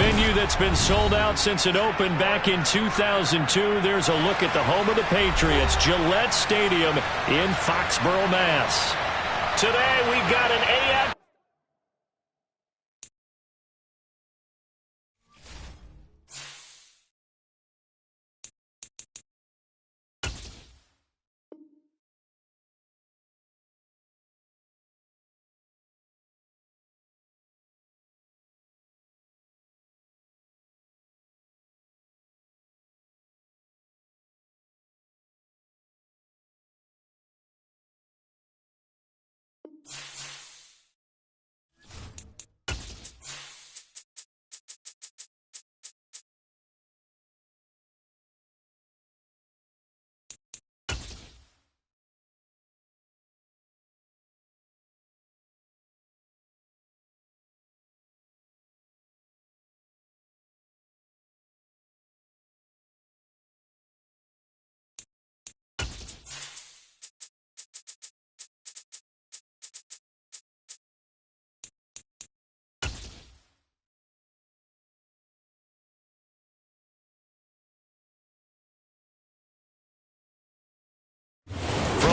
venue that's been sold out since it opened back in 2002. There's a look at the home of the Patriots, Gillette Stadium in Foxborough, Mass. Today we've got an AF.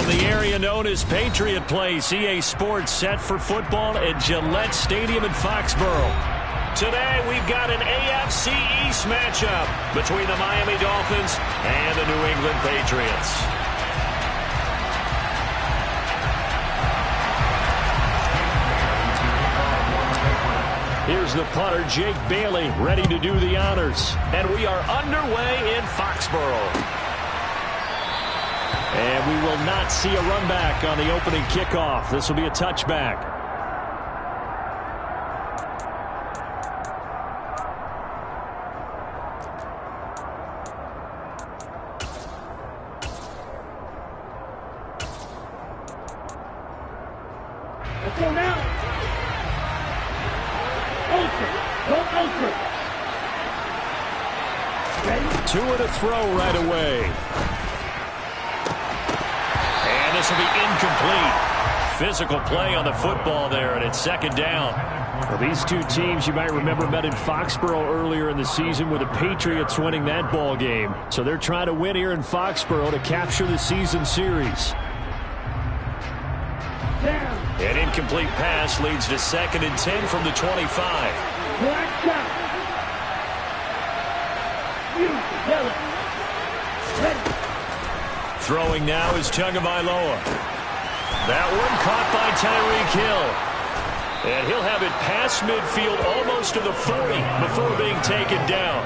The area known as Patriot Place, EA Sports set for football at Gillette Stadium in Foxborough. Today we've got an AFC East matchup between the Miami Dolphins and the New England Patriots. Here's the punter, Jake Bailey, ready to do the honors. And we are underway in Foxborough. And we will not see a run back on the opening kickoff. This will be a touchback. Let's go now. Ready? Two to throw right away. This will be incomplete. Physical play on the football there, and it's second down. Well, these two teams, you might remember, met in Foxborough earlier in the season with the Patriots winning that ball game. So they're trying to win here in Foxborough to capture the season series. An incomplete pass leads to 2nd and 10 from the 25. Throwing now is Tagovailoa. That one caught by Tyreek Hill. And he'll have it past midfield almost to the 40 before being taken down.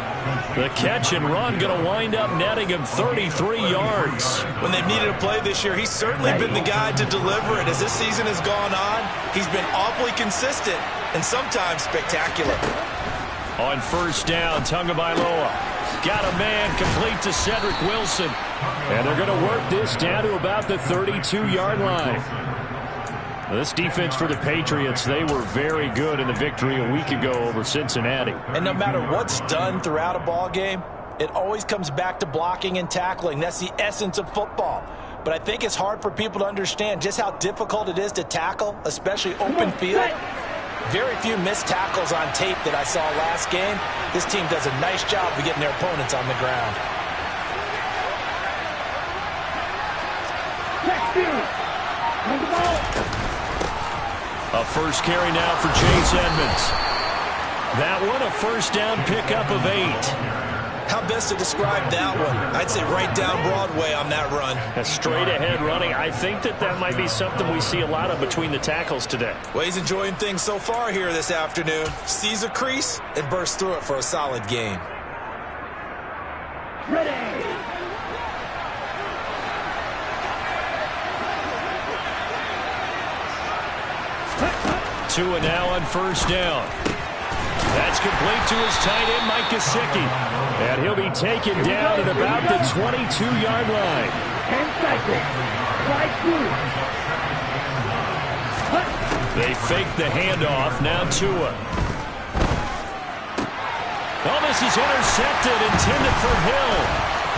The catch and run going to wind up netting him 33 yards. When they've needed a play this year, he's certainly been the guy to deliver it. As this season has gone on, he's been awfully consistent and sometimes spectacular. On first down, Tagovailoa got a man complete to Cedric Wilson. And they're going to work this down to about the 32-yard line. This defense for the Patriots, they were very good in the victory a week ago over Cincinnati. And no matter what's done throughout a ball game, it always comes back to blocking and tackling. That's the essence of football. But I think it's hard for people to understand just how difficult it is to tackle, especially open field. Very few missed tackles on tape that I saw last game. This team does a nice job of getting their opponents on the ground. A first carry now for Chase Edmonds. That one a first down pickup of 8. How best to describe that one? I'd say right down Broadway on that run. A straight ahead running. I think that might be something we see a lot of between the tackles today. Well, he's enjoying things so far here this afternoon. Sees a crease and bursts through it for a solid gain. Ready. Tua now on first down. That's complete to his tight end, Mike Gesicki. And he'll be taken down at about the 22-yard line. 10 seconds. They fake the handoff. Now Tua. Oh, this is intercepted, intended for Hill.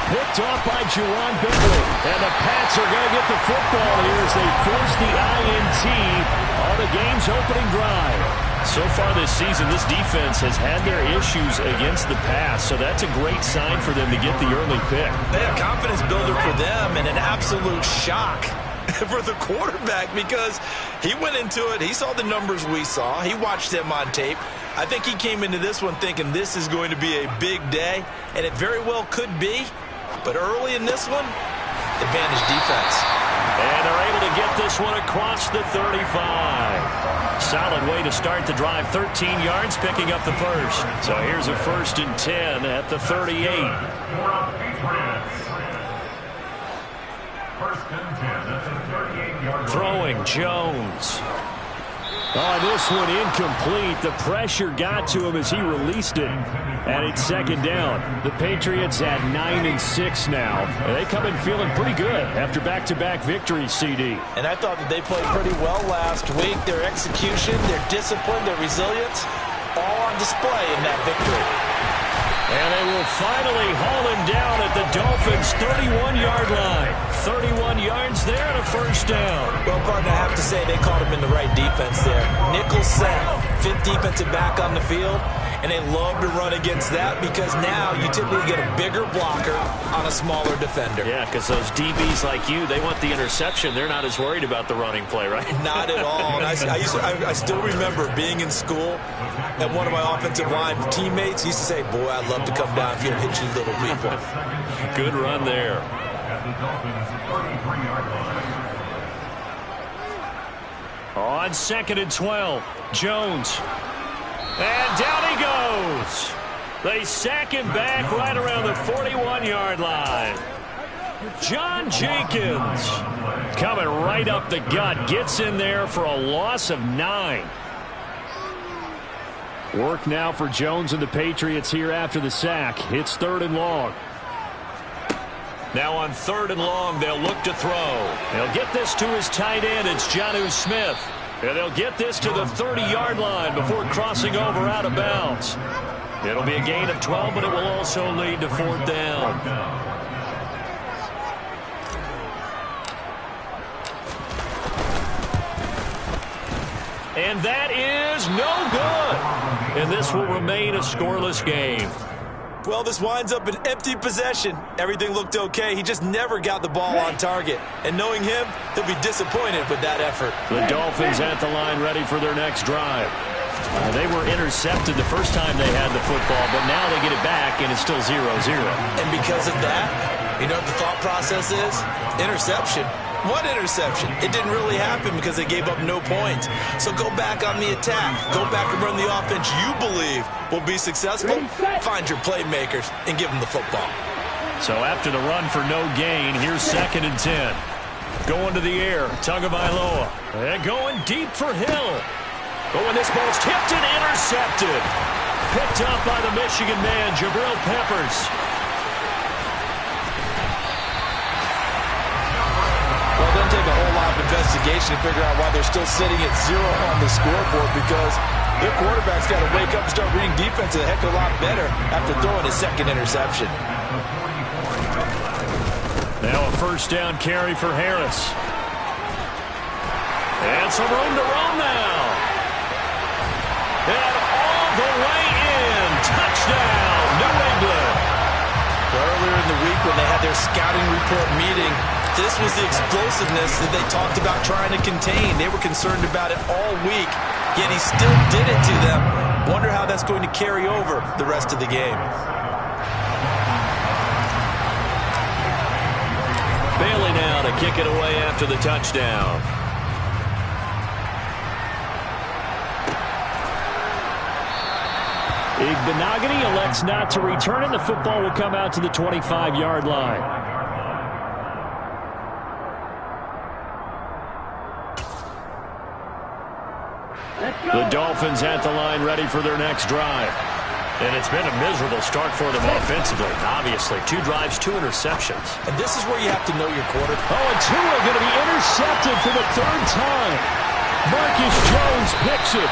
Picked off by Juwan Bentley. And the Pats are going to get the football here as they force the INT on the game's opening drive. so far this season, this defense has had their issues against the pass, so that's a great sign for them to get the early pick. A confidence builder for them and an absolute shock for the quarterback because he went into it. He saw the numbers we saw. He watched them on tape. I think he came into this one thinking this is going to be a big day, and it very well could be. But early in this one, advantage defense. And they're able to get this one across the 35. Solid way to start the drive. 13 yards, picking up the first. So here's a 1st and 10 at the 38. Throwing Jones. Oh, this one incomplete. The pressure got to him as he released it. And it's 2nd down. The Patriots at 9-6 now. And they come in feeling pretty good after back-to-back victories, CD. And I thought that they played pretty well last week. Their execution, their discipline, their resilience, all on display in that victory. And they will finally haul him down at the Dolphins' 31-yard line. 31 yards there and a 1st down. Well, partner, I have to say they caught him in the right defense there. Nickel set, 5th defensive back on the field, and they love to run against that because now you typically get a bigger blocker on a smaller defender. Yeah, because those DBs like you, they want the interception. They're not as worried about the running play, right? Not at all. And I still remember being in school, and one of my offensive line teammates used to say, boy, I'd love to come downfield and hit you little people. Good run there. On 2nd and 12, Jones. And down he goes. They sack him back right around the 41-yard line. John Jenkins coming right up the gut. Gets in there for a loss of 9. Work now for Jones and the Patriots here after the sack. It's 3rd and long. Now on 3rd and long, they'll look to throw. They'll get this to his tight end. It's Jonnu Smith. And they'll get this to the 30-yard line before crossing over out of bounds. It'll be a gain of 12, but it will also lead to 4th down. And that is no good. And this will remain a scoreless game. Well, this winds up an empty possession. Everything looked okay. He just never got the ball on target. And knowing him, he'll be disappointed with that effort. The Dolphins at the line ready for their next drive. They were intercepted the first time they had the football, but now they get it back, and it's still 0-0. And because of that, you know what the thought process is? Interception. What interception? It didn't really happen because they gave up no points. So go back on the attack. Go back and run the offense you believe will be successful. Find your playmakers and give them the football. So after the run for no gain, here's 2nd and 10. Going to the air, Tagovailoa. And going deep for Hill. But when this ball's tipped and intercepted. Picked up by the Michigan man, Jabril Peppers. Well, it doesn't take a whole lot of investigation to figure out why they're still sitting at 0 on the scoreboard because their quarterback's got to wake up and start reading defense a heck of a lot better after throwing his 2nd interception. Now a 1st down carry for Harris. And some room to roam now. And all the way in. Touchdown, New England. Earlier in the week when they had their scouting report meeting, this was the explosiveness that they talked about trying to contain. They were concerned about it all week, yet he still did it to them. Wonder how that's going to carry over the rest of the game. Bailey now to kick it away after the touchdown. Igbenogany elects not to return, and the football will come out to the 25-yard line. The Dolphins at the line ready for their next drive. And it's been a miserable start for them offensively. Obviously, 2 drives, 2 interceptions. And this is where you have to know your quarterback. Oh, and Tua going to be intercepted for the 3rd time. Marcus Jones picks it.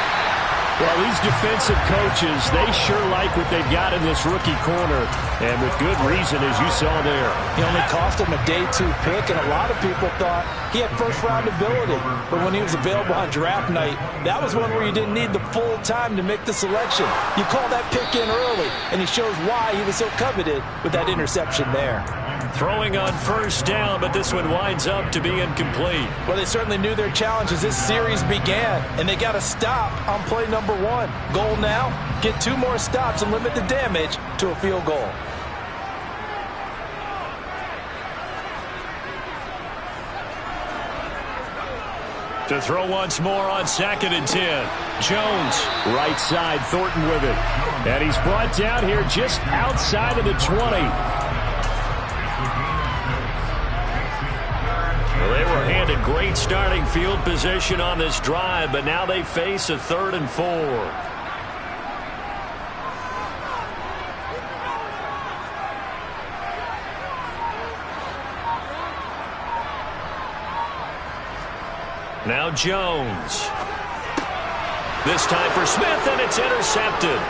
Well, these defensive coaches, they sure like what they've got in this rookie corner, and with good reason, as you saw there. He only cost him a day 2 pick, and a lot of people thought he had first-round ability. But when he was available on draft night, that was one where you didn't need the full time to make the selection. You call that pick in early, and he shows why he was so coveted with that interception there. Throwing on first down, but this one winds up to be incomplete. Well, they certainly knew their challenge as this series began, and they got to stop on play number 1. Goal now, get 2 more stops and limit the damage to a field goal. To throw once more on 2nd and 10. Jones, right side, Thornton with it. And he's brought down here just outside of the 20. Well, they were handed great starting field position on this drive, but now they face a 3rd and 4. Now Jones. This time for Smith, and it's intercepted.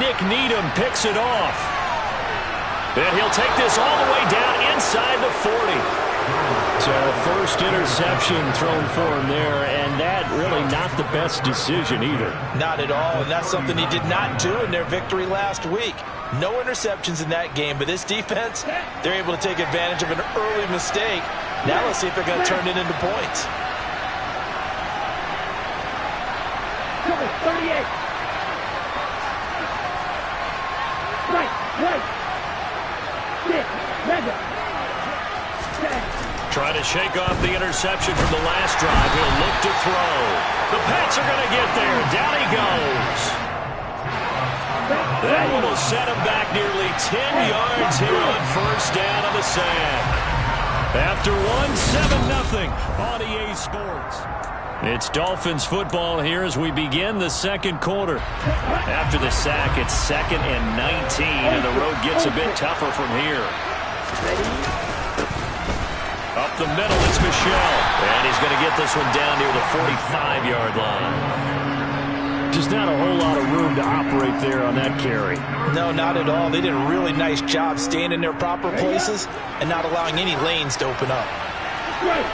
Nick Needham picks it off. And he'll take this all the way down inside the 40. So first interception thrown for him there, and that really not the best decision either. Not at all, and that's something he did not do in their victory last week. No interceptions in that game, but this defense, they're able to take advantage of an early mistake. Now let's see if they're going to turn it into points. 38. Right. 6. Mega. Trying to shake off the interception from the last drive. He'll look to throw. The Pats are going to get there. Down he goes. That one will set him back nearly 10 yards here on first down on the sack. After one, 7-0 on EA Sports. It's Dolphins football here as we begin the second quarter. After the sack, it's 2nd and 19, and the road gets a bit tougher from here. Up the middle, it's Michel. And he's going to get this one down near the 45-yard line. Just not a whole lot of room to operate there on that carry. No, not at all. They did a really nice job staying in their proper places and not allowing any lanes to open up. Faster.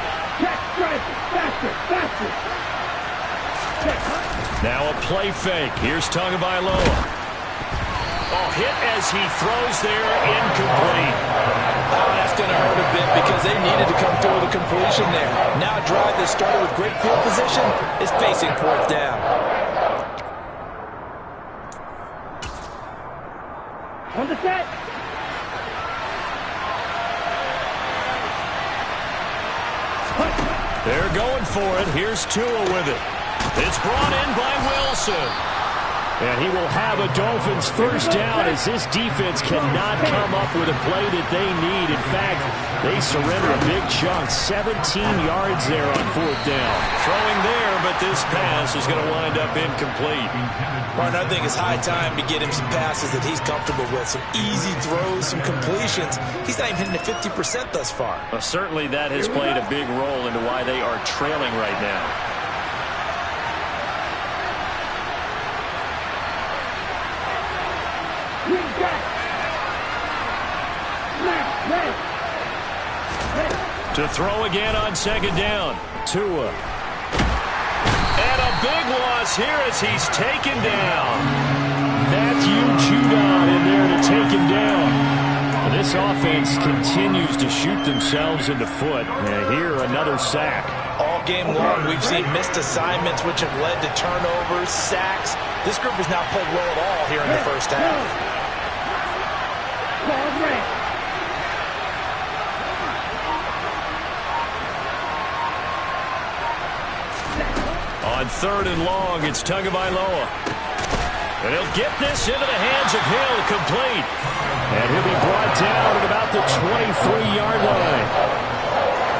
Now a play fake. Here's Tagovailoa. Oh, hit as he throws there, incomplete. Oh, that's going to hurt a bit because they needed to come through with a completion there. Now a drive that started with great field position is facing 4th down. On the set. They're going for it. Here's Tua with it. It's brought in by Wilson. And he will have a Dolphins first down as this defense cannot come up with a play that they need. In fact, they surrender a big chunk, 17 yards there on 4th down. Throwing there, but this pass is going to wind up incomplete. Martin, I think it's high time to get him some passes that he's comfortable with, some easy throws, some completions. He's not even hitting the 50% thus far. Well, certainly that has played a big role into why they are trailing right now. To throw again on 2nd down. Tua. And a big loss here as he's taken down. Matthew Judon in there to take him down. This offense continues to shoot themselves in the foot. And here, another sack. All game long, we've seen missed assignments, which have led to turnovers, sacks. This group has not played well at all here in the first half. On 3rd and long, it's Tagovailoa. And he'll get this into the hands of Hill, complete. And he'll be brought down at about the 23-yard line.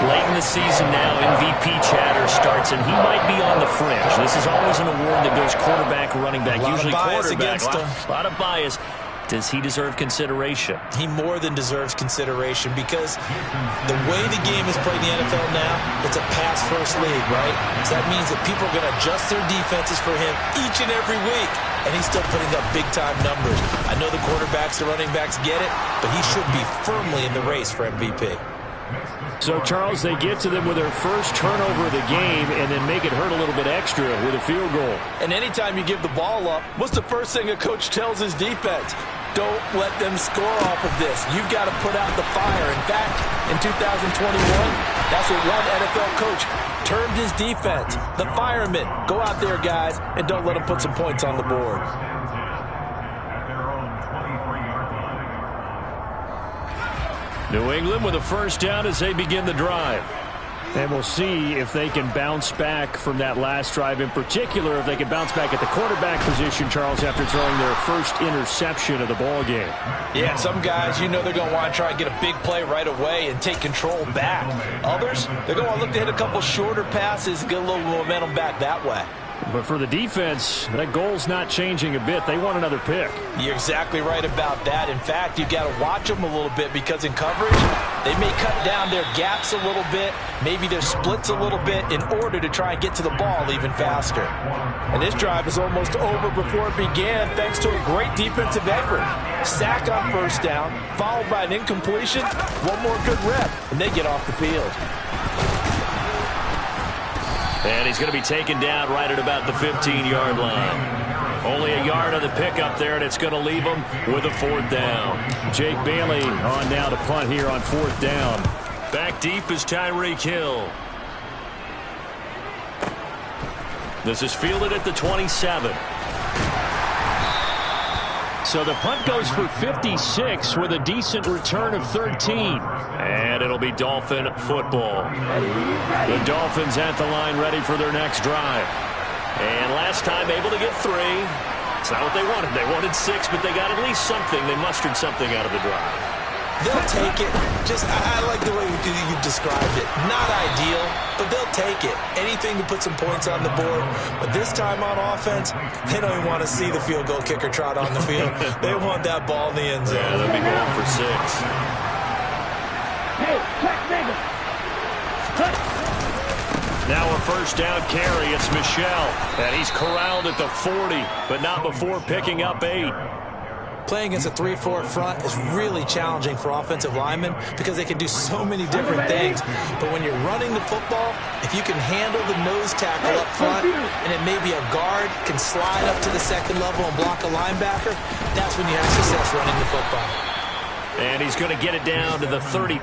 Late in the season now, MVP chatter starts, and he might be on the fringe. This is always an award that goes quarterback, running back, usually quarterback. A lot of bias. Does he deserve consideration? He more than deserves consideration because the way the game is played in the NFL now, it's a pass-first league, right? So that means that people are going to adjust their defenses for him each and every week, and he's still putting up big-time numbers. I know the quarterbacks, the running backs get it, but he should be firmly in the race for MVP. So, Charles, they get to them with their first turnover of the game and then make it hurt a little bit extra with a field goal. And anytime you give the ball up, what's the first thing a coach tells his defense? Don't let them score off of this. You've got to put out the fire. In fact, in 2021, that's what one NFL coach termed his defense. The firemen. Go out there, guys, and don't let them put some points on the board. New England with a first down as they begin the drive. And we'll see if they can bounce back from that last drive, in particular if they can bounce back at the quarterback position, Charles, after throwing their first interception of the ball game. Yeah, some guys, you know they're going to want to try and get a big play right away and take control back. Others, they're going to want to look to hit a couple shorter passes and get a little momentum back that way. But for the defense, that goal's not changing a bit. They want another pick. You're exactly right about that. In fact, you've got to watch them a little bit because in coverage, they may cut down their gaps a little bit, maybe their splits a little bit in order to try and get to the ball even faster. And this drive is almost over before it began thanks to a great defensive effort. Sack on first down, followed by an incompletion, one more good rep, and they get off the field. And he's going to be taken down right at about the 15-yard line. Only a yard on the pickup there, and it's going to leave him with a fourth down. Jake Bailey on now to punt here on fourth down. Back deep is Tyreek Hill. This is fielded at the 27. So the punt goes for 56 with a decent return of 13. And it'll be Dolphin football. The Dolphins at the line ready for their next drive. And last time able to get 3. It's not what they wanted. They wanted 6, but they got at least something. They mustered something out of the drive. They'll take it. I like the way you described it. Not ideal, but they'll take it. Anything to put some points on the board. But this time on offense, they don't even want to see the field goal kicker trot on the field. They want that ball in the end zone. Yeah, they'll be going for 6. Hey, check, nigga. Now a first down carry. It's Michelle. And he's corralled at the 40, but not before picking up 8. Playing against a 3-4 front is really challenging for offensive linemen because they can do so many different things. But when you're running the football, if you can handle the nose tackle up front and it may be a guard can slide up to the second level and block a linebacker, that's when you have success running the football. And he's going to get it down to the 30.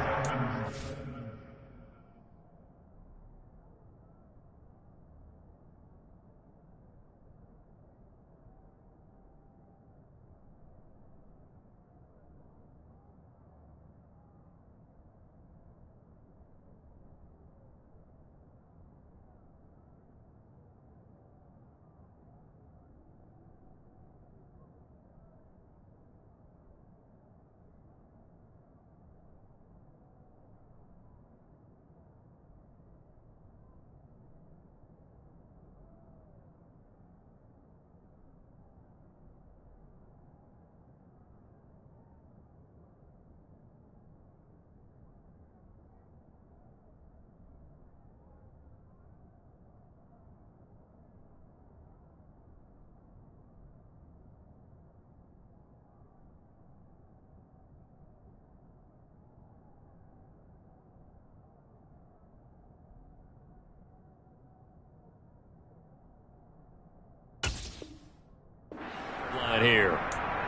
Here.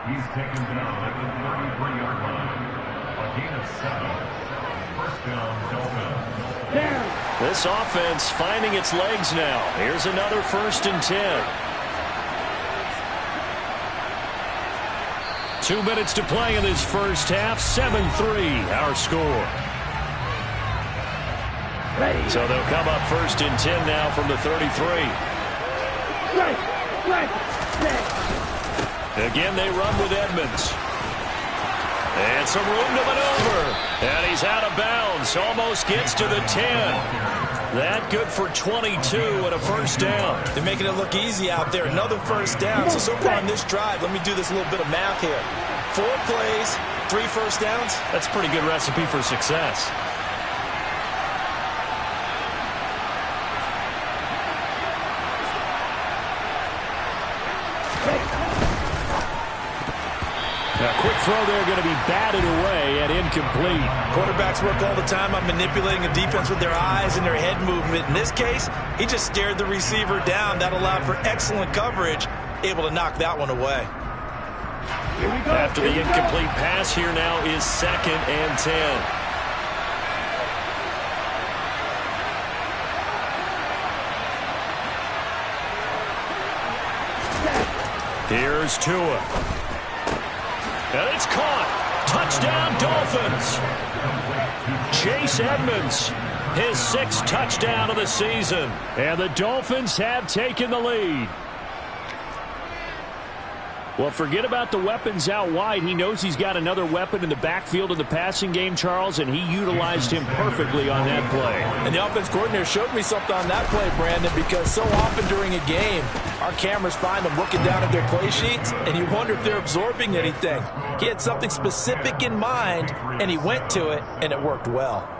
He's taken down at the 33-yard line. A gain of 7. First down, Dolphins. This offense finding its legs now. Here's another 1st and 10. 2 minutes to play in this first half. 7-3 our score. So they'll come up 1st and 10 now from the 33. Again, they run with Edmonds. And some room to maneuver. And he's out of bounds. Almost gets to the 10. That good for 22 and a first down. They're making it look easy out there. Another first down. So far on this drive, let me do this little bit of math here. 4 plays, 3 first downs. That's a pretty good recipe for success. A quick throw there going to be batted away and incomplete. Quarterbacks work all the time on manipulating a defense with their eyes and their head movement. In this case, he just stared the receiver down. That allowed for excellent coverage, able to knock that one away. After the incomplete pass, here now is 2nd and 10. Here's Tua. And it's caught. Touchdown, Dolphins. Chase Edmonds, his 6th touchdown of the season. And the Dolphins have taken the lead. Well, forget about the weapons out wide. He knows he's got another weapon in the backfield of the passing game, Charles, and he utilized him perfectly on that play. And the offense coordinator showed me something on that play, Brandon, because so often during a game, our cameras find them looking down at their play sheets, and you wonder if they're absorbing anything. He had something specific in mind, and he went to it, and it worked well.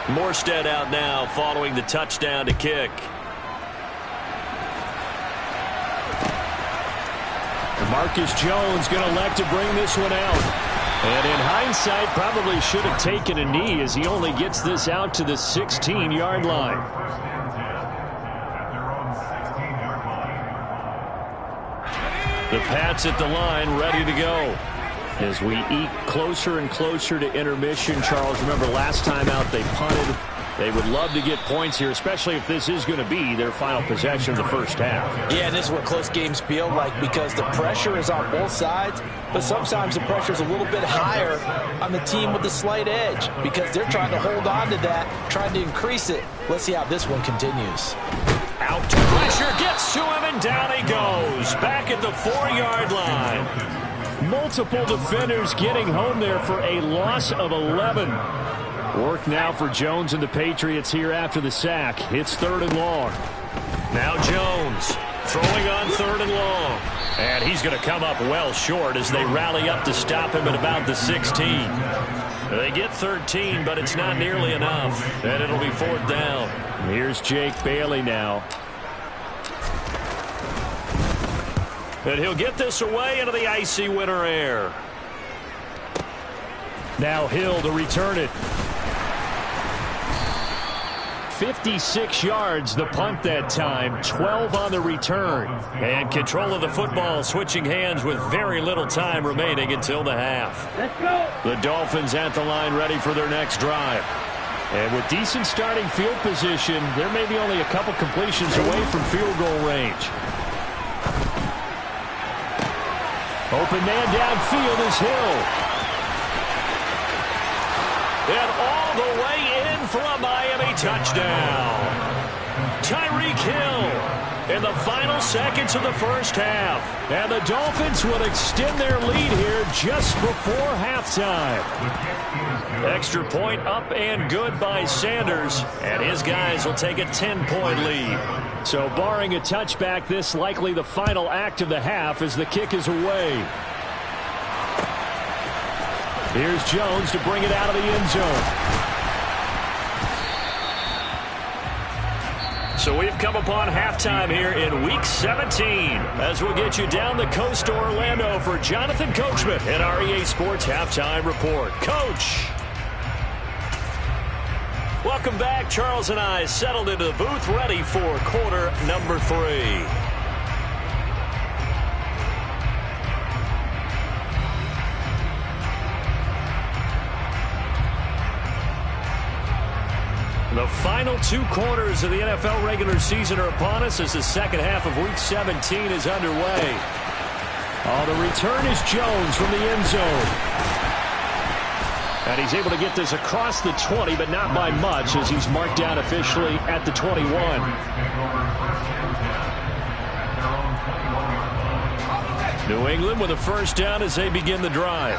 Morstead out now following the touchdown to kick. Marcus Jones going to elect to bring this one out. And in hindsight, probably should have taken a knee as he only gets this out to the 16-yard line. The Pats at the line, ready to go. As we eat closer and closer to intermission, Charles, remember last time out they punted. They would love to get points here, especially if this is going to be their final possession of the first half. Yeah, and this is what close games feel like because the pressure is on both sides, but sometimes the pressure is a little bit higher on the team with the slight edge because they're trying to hold on to that, trying to increase it. Let's see how this one continues. Out to pressure, gets to him, and down he goes. Back at the 4-yard line. Multiple defenders getting home there for a loss of 11. Work now for Jones and the Patriots here after the sack. It's 3rd and long. Now Jones throwing on 3rd and long. And he's going to come up well short as they rally up to stop him at about the 16. They get 13, but it's not nearly enough. And it'll be 4th down. Here's Jake Bailey now. And he'll get this away into the icy winter air. Now Hill to return it. 56 yards the punt that time, 12 on the return. And control of the football switching hands with very little time remaining until the half. Let's go. The Dolphins at the line ready for their next drive. And with decent starting field position, they're maybe only a couple completions away from field goal range. Open man downfield is Hill. And all the way in for a Miami touchdown. Tyreek Hill in the final seconds of the first half. And the Dolphins will extend their lead here just before halftime. Extra point up and good by Sanders. And his guys will take a 10-point lead. So barring a touchback, this likely the final act of the half as the kick is away. Here's Jones to bring it out of the end zone. So we've come upon halftime here in Week 17 as we'll get you down the coast to Orlando for Jonathan Coachman at our EA Sports Halftime Report. Coach! Welcome back. Charles and I settled into the booth ready for quarter number 3. The final 2 quarters of the NFL regular season are upon us as the second half of Week 17 is underway. Oh, the return is Jones from the end zone. And he's able to get this across the 20, but not by much as he's marked down officially at the 21. New England with a first down as they begin the drive.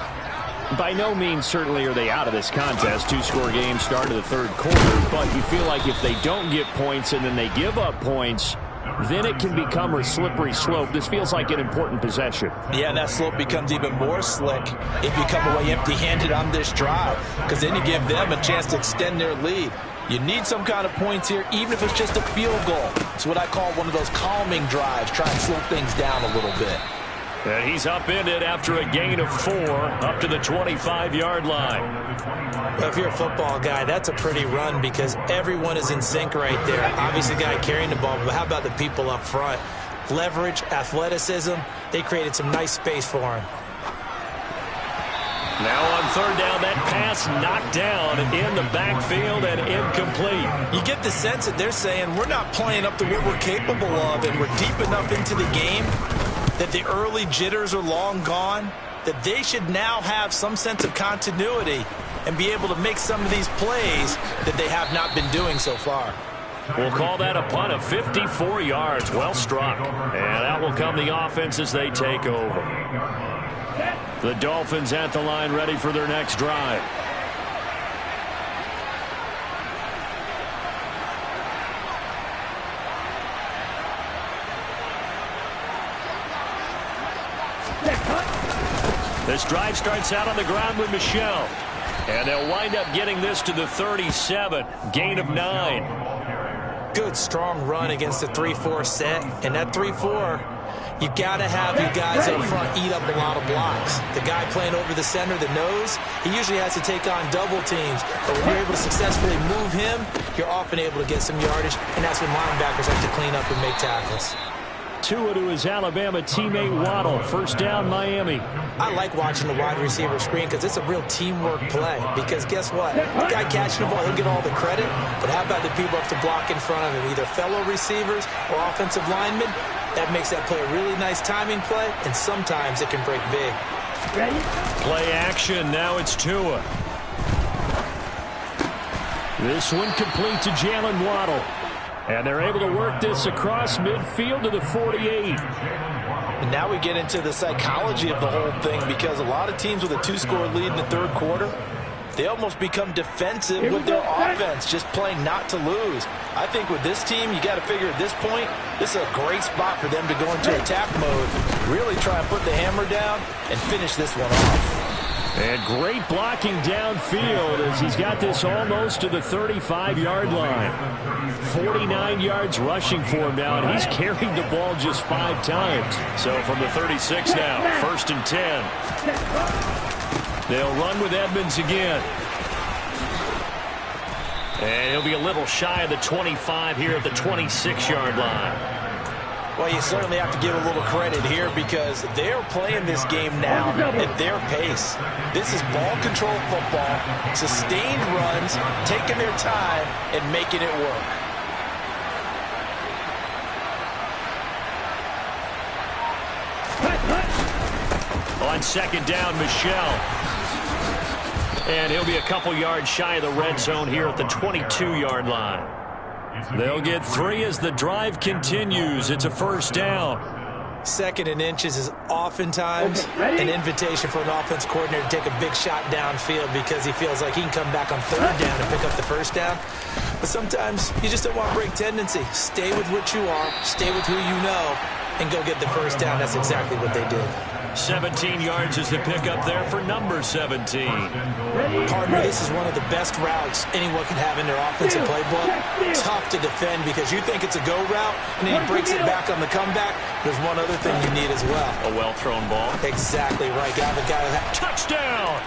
By no means certainly are they out of this contest. Two-score game start of the third quarter, but you feel like if they don't get points and then they give up points, then it can become a slippery slope. This feels like an important possession. Yeah, and that slope becomes even more slick if you come away empty-handed on this drive, because then you give them a chance to extend their lead. You need some kind of points here, even if it's just a field goal. It's what I call one of those calming drives, try and slow things down a little bit. And he's upended after a gain of 4 up to the 25-yard line. Well, if you're a football guy, that's a pretty run because everyone is in sync right there. Obviously, the guy carrying the ball, but how about the people up front? Leverage, athleticism, they created some nice space for him. Now on third down, that pass knocked down in the backfield and incomplete. You get the sense that they're saying we're not playing up to what we're capable of, and we're deep enough into the game that the early jitters are long gone, that they should now have some sense of continuity and be able to make some of these plays that they have not been doing so far. We'll call that a punt of 54 yards. Well struck. And that will come the offense as they take over. The Dolphins at the line ready for their next drive. This drive starts out on the ground with Michel. And they'll wind up getting this to the 37. Gain of 9. Good, strong run against the 3-4 set. And that 3-4, you got to have your guys up front eat up a lot of blocks. The guy playing over the center, the nose, he usually has to take on double teams. But when you're able to successfully move him, you're often able to get some yardage. And that's when linebackers have to clean up and make tackles. Tua to his Alabama teammate Waddle. First down, Miami. I like watching the wide receiver screen because it's a real teamwork play. Because guess what? The guy catching the ball, he'll get all the credit. But how about the people up to block in front of him, either fellow receivers or offensive linemen? That makes that play a really nice timing play, and sometimes it can break big. Ready? Play action. Now it's Tua. This one complete to Jalen Waddle. And they're able to work this across midfield to the 48. And now we get into the psychology of the whole thing, because a lot of teams with a 2-score lead in the third quarter, they almost become defensive with their offense, just playing not to lose. I think with this team, you got to figure at this point, this is a great spot for them to go into attack mode, really try and put the hammer down and finish this one off. And great blocking downfield as he's got this almost to the 35-yard line. 49 yards rushing for him now, and he's carried the ball just 5 times. So from the 36 now, 1st and 10. They'll run with Edmonds again. And he'll be a little shy of the 25 here at the 26-yard line. Well, you certainly have to give a little credit here because they're playing this game now at their pace. This is ball control football, sustained runs, taking their time and making it work. On second down, Michel. And he'll be a couple yards shy of the red zone here at the 22-yard line. They'll get 3 as the drive continues. It's a first down. 2nd and inches is oftentimes an invitation for an offense coordinator to take a big shot downfield because he feels like he can come back on 3rd down and pick up the first down. But sometimes you just don't want to break tendency. Stay with what you are, stay with who you know, and go get the first down. That's exactly what they did. 17 yards is the pickup there for number 17. Partner, this is one of the best routes anyone can have in their offensive playbook. Tough to defend because you think it's a go route, and then he breaks it back on the comeback. There's one other thing you need as well. A well-thrown ball. Exactly right. Got the guy that. Touchdown!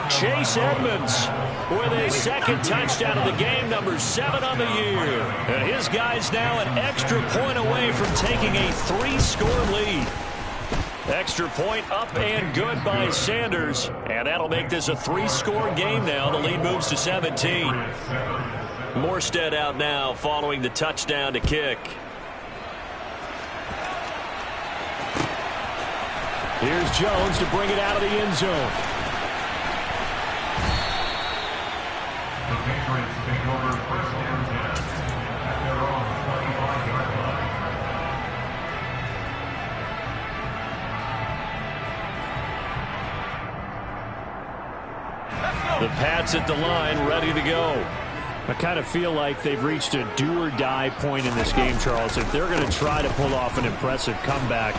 Chase Edmonds with his 2nd touchdown of the game, number 7 on the year. And his guy's now an extra point away from taking a 3-score lead. Extra point up and good by Sanders. And that'll make this a 3-score game now. The lead moves to 17. Morstead out now following the touchdown to kick. Here's Jones to bring it out of the end zone. The Patriots take over 1st and 10 at their own 25-yard line. The Pats at the line, ready to go. I kind of feel like they've reached a do-or-die point in this game, Charles. If they're going to try to pull off an impressive comeback,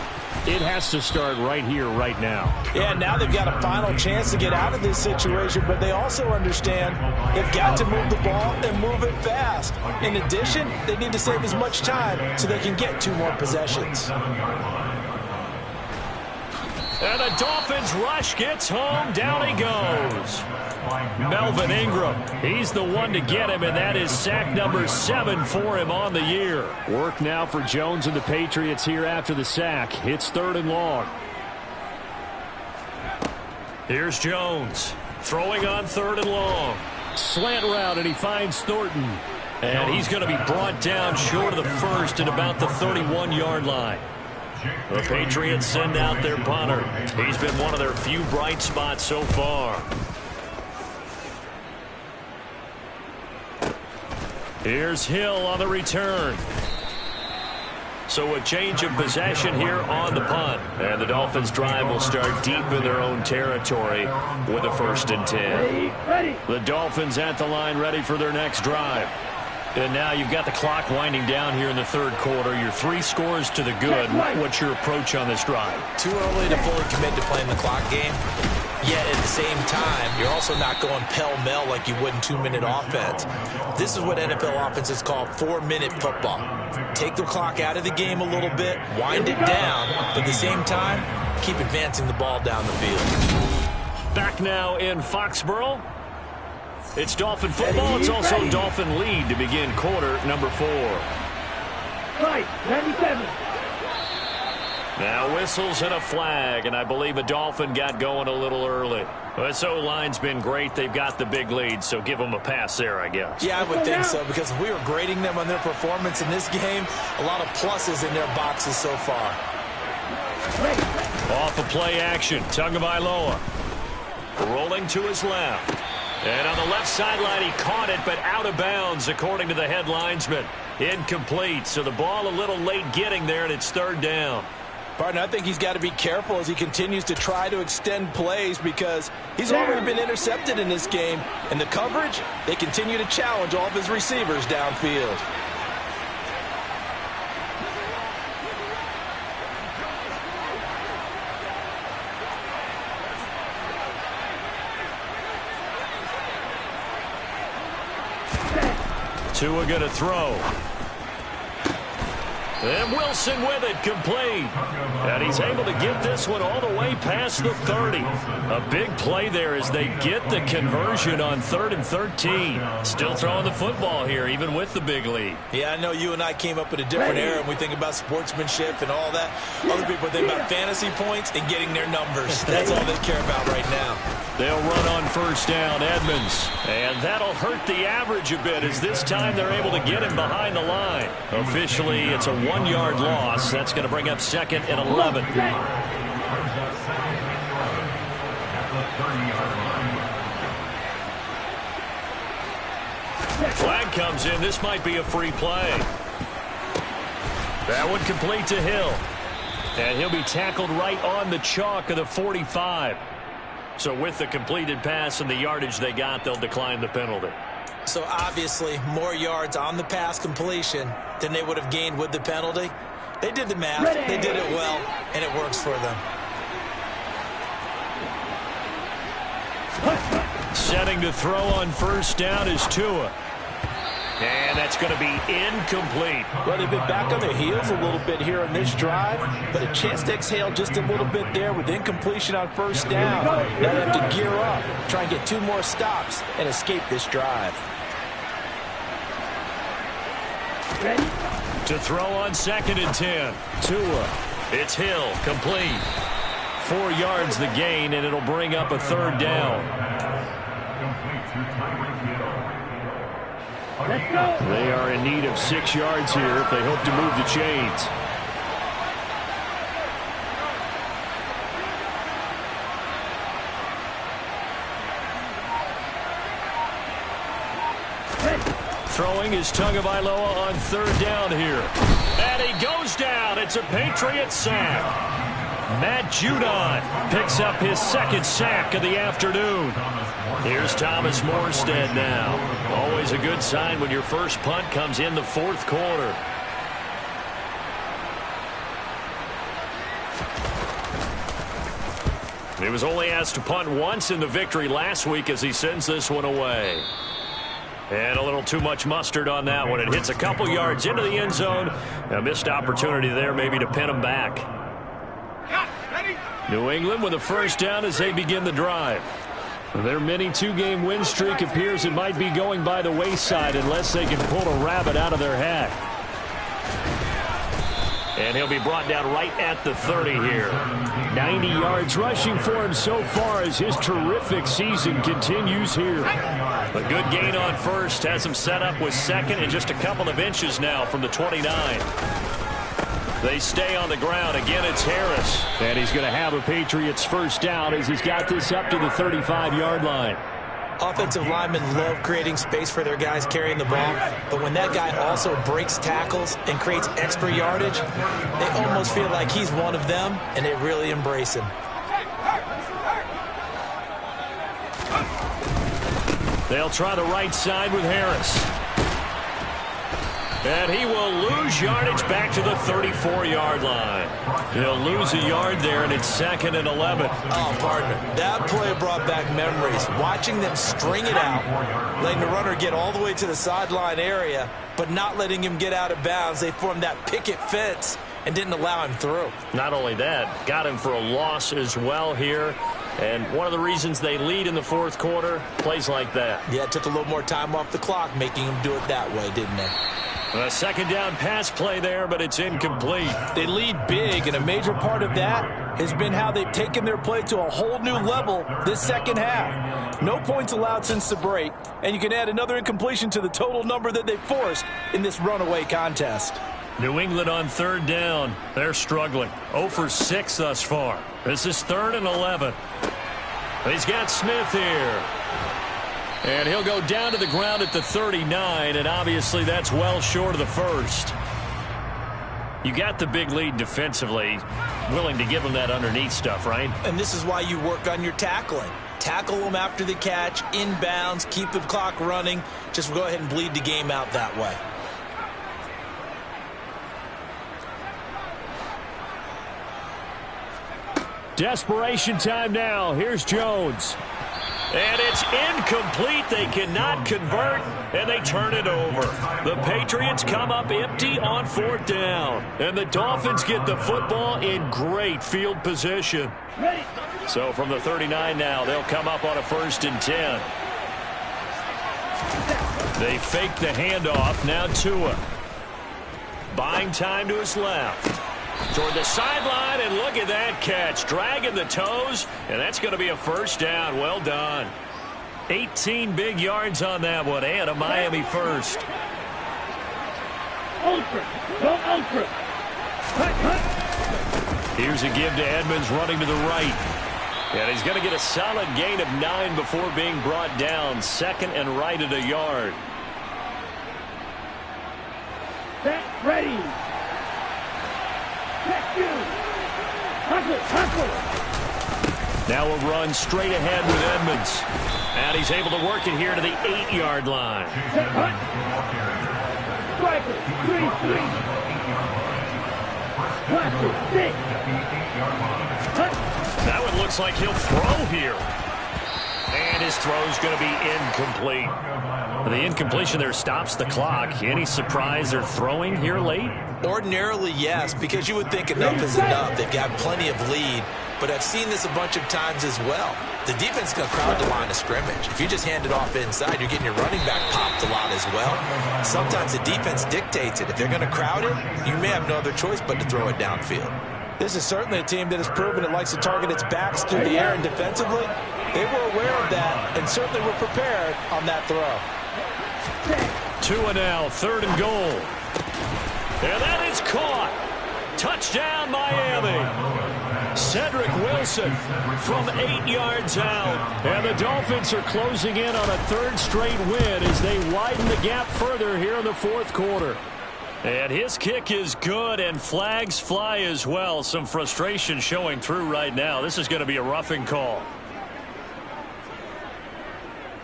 it has to start right here, right now. Yeah, now they've got a final chance to get out of this situation, but they also understand they've got to move the ball and move it fast. In addition, they need to save as much time so they can get 2 more possessions. And the Dolphins rush gets home. Down he goes. Melvin Ingram, he's the one to get him, and that is sack number 7 for him on the year. Work now for Jones and the Patriots here after the sack. It's 3rd and long. Here's Jones, throwing on 3rd and long. Slant route, and he finds Thornton. And he's going to be brought down short of the first at about the 31-yard line. The Patriots send out their punter. He's been one of their few bright spots so far. Here's Hill on the return. So a change of possession here on the punt. And the Dolphins drive will start deep in their own territory with a 1st and 10. The Dolphins at the line ready for their next drive. And now you've got the clock winding down here in the 3rd quarter. You're 3 scores to the good. What's your approach on this drive? Too early to fully commit to playing the clock game. Yet at the same time, you're also not going pell-mell like you would in 2-minute offense. This is what NFL offenses call 4-minute football. Take the clock out of the game a little bit, wind it down, but at the same time, keep advancing the ball down the field. Back now in Foxborough. It's Dolphin football. It's also Dolphin lead to begin quarter number 4. Right, 97. Now whistles and a flag, and I believe a Dolphin got going a little early. This O-line's been great. They've got the big lead, so give them a pass there, I guess. Yeah, I would think so, because if we were grading them on their performance in this game, a lot of pluses in their boxes so far. Off a play action, Tagovailoa. Rolling to his left. And on the left sideline, he caught it, but out of bounds, according to the head linesman. Incomplete, so the ball a little late getting there, and it's 3rd down. Partner, I think he's got to be careful as he continues to try to extend plays because he's already been intercepted in this game. And the coverage, they continue to challenge all of his receivers downfield. Tua going to throw. And Wilson with it, complete. And he's able to get this one all the way past the 30. A big play there as they get the conversion on 3rd and 13. Still throwing the football here, even with the big lead. Yeah, I know you and I came up in a different era, and we think about sportsmanship and all that. Other people think about fantasy points and getting their numbers. That's all they care about right now. They'll run on 1st down, Edmonds. And that'll hurt the average a bit as this time they're able to get him behind the line. Officially, it's a 1-yard loss. That's going to bring up 2nd and 11. Flag comes in. This might be a free play. That one complete to Hill. And he'll be tackled right on the chalk of the 45. So with the completed pass and the yardage they got, they'll decline the penalty. So obviously, more yards on the pass completion than they would have gained with the penalty. They did the math. They did it well, and it works for them. Setting to throw on 1st down is Tua. And that's going to be incomplete. Well, they've been back on their heels a little bit here on this drive, but a chance to exhale just a little bit there with incompletion on 1st down. Now they have to gear up, try and get 2 more stops, and escape this drive. To throw on 2nd and 10. Tua. It's Hill, complete. 4 yards the gain, and it'll bring up a 3rd down. They are in need of 6 yards here if they hope to move the chains. Throwing is Tagovailoa on 3rd down here. And he goes down. It's a Patriot sack. Matt Judon picks up his 2nd sack of the afternoon. Here's Thomas Morstead now. Always a good sign when your first punt comes in the fourth quarter. He was only asked to punt once in the victory last week as he sends this one away. And a little too much mustard on that one. It hits a couple yards into the end zone. A missed opportunity there maybe to pin him back. New England with a first down as they begin the drive. Their mini two-game win streak appears it might be going by the wayside unless they can pull a rabbit out of their hat. And he'll be brought down right at the 30 here. 90 yards rushing for him so far as his terrific season continues here. A good gain on first has him set up with second and just a couple of inches now from the 29. They stay on the ground. Again, it's Harris. And he's going to have a Patriots first down as he's got this up to the 35-yard line. Offensive linemen love creating space for their guys carrying the ball, but when that guy also breaks tackles and creates extra yardage, they almost feel like he's one of them, and they really embrace him. They'll try the right side with Harris. And he will lose yardage back to the 34-yard line. He'll lose a yard there, and it's 2nd and 11. Oh, partner, that play brought back memories. Watching them string it out, letting the runner get all the way to the sideline area, but not letting him get out of bounds. They formed that picket fence and didn't allow him through. Not only that, got him for a loss as well here. And one of the reasons they lead in the fourth quarter, plays like that. Yeah, it took a little more time off the clock, making him do it that way, didn't they? A second down pass play there, but it's incomplete. They lead big, and a major part of that has been how they've taken their play to a whole new level this second half. No points allowed since the break, and you can add another incompletion to the total number that they forced in this runaway contest. New England on third down. They're struggling. 0 for 6 thus far. This is 3rd and 11. He's got Smith here. And he'll go down to the ground at the 39, and obviously that's well short of the first. You got the big lead defensively, willing to give them that underneath stuff, right? And this is why you work on your tackling. Tackle them after the catch, inbounds, keep the clock running. Just go ahead and bleed the game out that way. Desperation time now. Here's Jones. And it's incomplete. They cannot convert, and they turn it over. The Patriots come up empty on 4th down. And the Dolphins get the football in great field position. So from the 39 now, they'll come up on a 1st and 10. They fake the handoff. Now Tua. Buying time to his left. Toward the sideline, and look at that catch. Dragging the toes, and that's going to be a first down. Well done. 18 big yards on that one, and a Miami first. Ultra. Go ultra. Cut. Here's a give to Edmonds running to the right. And he's going to get a solid gain of 9 before being brought down. 2nd and right at a yard. Set. Ready. Now a run straight ahead with Edmonds. And he's able to work it here to the 8-yard line. Striker, 3-3. That one looks like he'll throw here. And his throw's going to be incomplete. The incompletion there stops the clock. Any surprise they're throwing here late? Ordinarily, yes, because you would think enough is enough. They've got plenty of lead, but I've seen this a bunch of times as well. The defense is going to crowd the line of scrimmage. If you just hand it off inside, you're getting your running back popped a lot as well. Sometimes the defense dictates it. If they're going to crowd it, you may have no other choice but to throw it downfield. This is certainly a team that has proven it likes to target its backs through the air, and defensively, they were aware of that and certainly were prepared on that throw. Tua now, 3rd and goal. And that is caught. Touchdown, Miami. Cedric Wilson from 8 yards out. And the Dolphins are closing in on a 3rd straight win as they widen the gap further here in the 4th quarter. And his kick is good, and flags fly as well. Some frustration showing through right now. This is going to be a roughing call.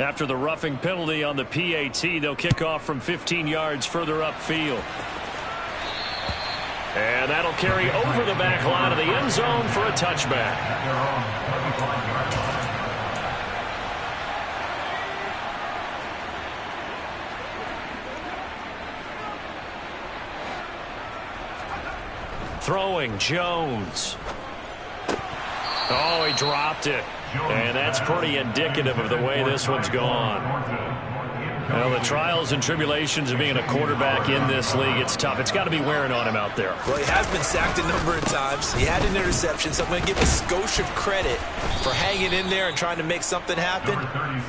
After the roughing penalty on the PAT, they'll kick off from 15 yards further upfield. And that'll carry over the back line of the end zone for a touchback. Throwing, Jones. Oh, he dropped it. And that's pretty indicative of the way this one's gone. Well, the trials and tribulations of being a quarterback in this league, it's tough. It's got to be wearing on him out there. Well, he has been sacked a number of times. He had an interception, so I'm going to give a skosh of credit for hanging in there and trying to make something happen,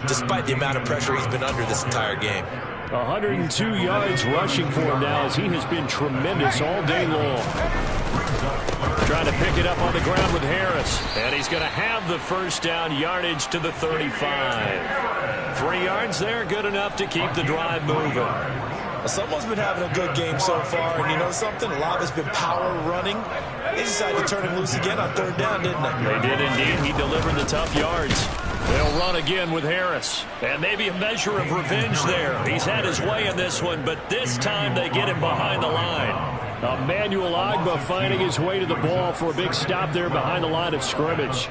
despite the amount of pressure he's been under this entire game. 102 yards rushing for him now as he has been tremendous all day long. Trying to pick it up on the ground with Harris. And he's going to have the first down, yardage to the 35. 3 yards there, good enough to keep the drive moving. Someone's been having a good game so far, and you know something? A lot of it's been power running. They decided to turn him loose again on third down, didn't they? They did indeed. He delivered the tough yards. They'll run again with Harris. And maybe a measure of revenge there. He's had his way in this one, but this time they get him behind the line. Emmanuel Ogbah finding his way to the ball for a big stop there behind the line of scrimmage.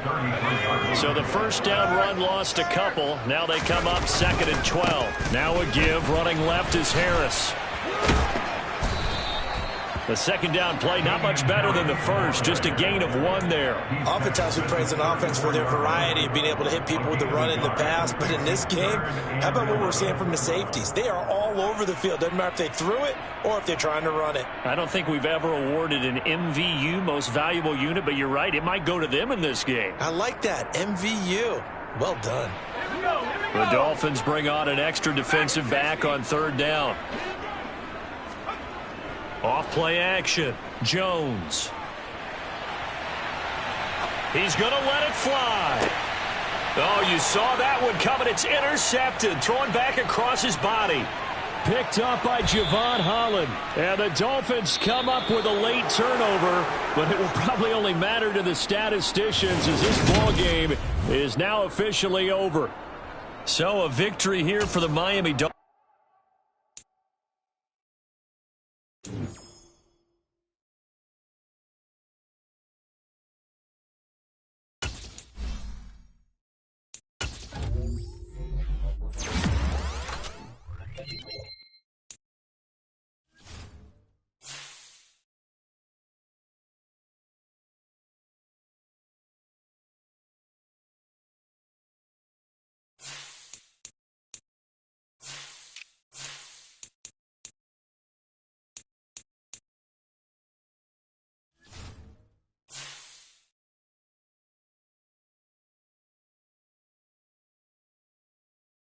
So the first down run lost a couple. Now they come up 2nd and 12. Now a give. Running left is Harris. The second down play, not much better than the first, just a gain of 1 there. Oftentimes we praise an offense for their variety of being able to hit people with the run in the pass, but in this game, how about what we're seeing from the safeties? They are all over the field. Doesn't matter if they threw it or if they're trying to run it. I don't think we've ever awarded an MVU, most valuable unit, but you're right, it might go to them in this game. I like that, MVU. Well done. The Dolphins bring on an extra defensive back on 3rd down. Off play action. Jones. He's going to let it fly. Oh, you saw that one coming. It's intercepted. Thrown back across his body. Picked up by Javon Holland. And the Dolphins come up with a late turnover, but it will probably only matter to the statisticians as this ball game is now officially over. So a victory here for the Miami Dolphins.